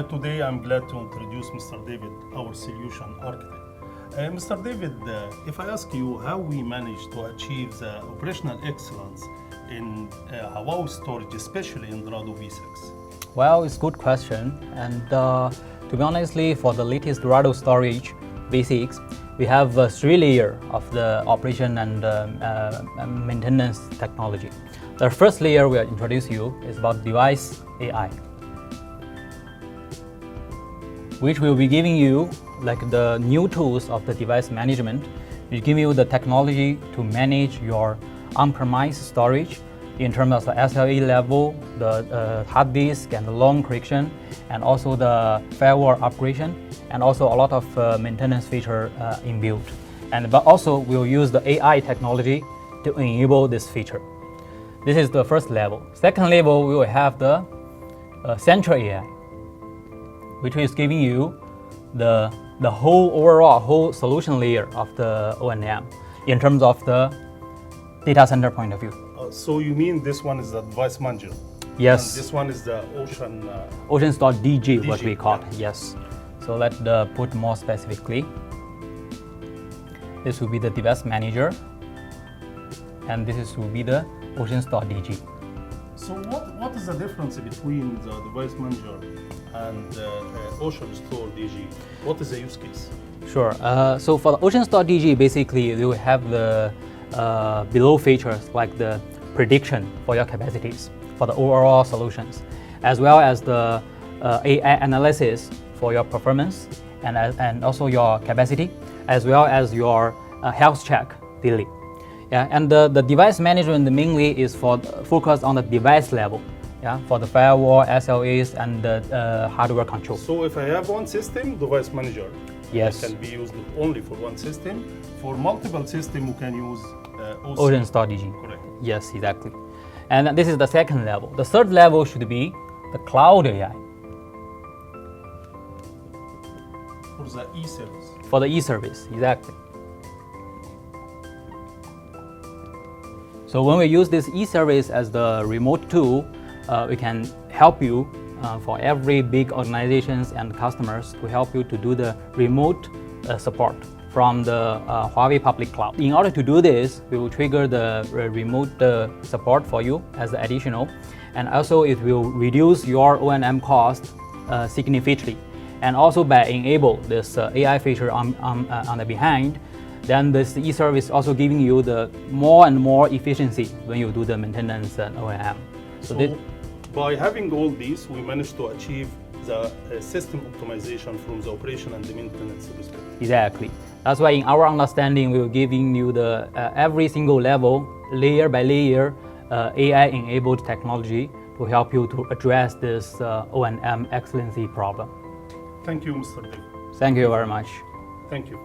Today I'm glad to introduce Mr. David, our solution architect. Mr. David, if I ask you how we managed to achieve the operational excellence in Huawei storage, especially in Dorado V6? Well, it's a good question. And to be honestly, for the latest Dorado storage V6, we have 3 layers of the operation and maintenance technology. The first layer we'll introduce you is about device AI, which will be giving you like the new tools of the device management. We give you the technology to manage your on-premise storage in terms of the SLA level, the hard disk and the long correction, and also the firewall upgradation, and also a lot of maintenance feature inbuilt. But also we'll use the AI technology to enable this feature. This is the first level. Second level, we will have the central AI, which is giving you the whole solution layer of the O&M in terms of the data center point of view. So you mean this one is the device manager? Yes. And this one is the OceanStor DG, what DG, we call it, yeah. yes. So let's put more specifically. This will be the device manager, and this will be the OceanStor DG. So what is the difference between the device manager and OceanStor DG? What is the use case? Sure. So for the OceanStor DG, basically you will have the below features like the prediction for your capacities for the overall solutions, as well as the AI analysis for your performance and also your capacity, as well as your health check daily. Yeah, and the device management mainly is focused on the device level. Yeah, for the firewall, SLAs, and the hardware control. So if I have one system, device manager, yes, it can be used only for one system. For multiple systems, we can use OceanStor DG. Correct. Yes, exactly. And this is the second level. The third level should be the cloud AI. For the e-service. For the e-service, exactly. So when we use this e-service as the remote tool, we can help you for every big organizations and customers to help you to do the remote support from the Huawei public cloud. In order to do this, we will trigger the remote support for you as additional, and also it will reduce your O&M cost significantly. And also by enable this AI feature on the behind, then this e-service also giving you the more and more efficiency when you do the maintenance and O&M. So by having all these, we managed to achieve the system optimization from the operation and the maintenance perspective. Exactly. That's why in our understanding, we are giving you the every single level, layer by layer, AI-enabled technology to help you to address this O&M excellency problem. Thank you, Mr. David. Thank you very much. Thank you.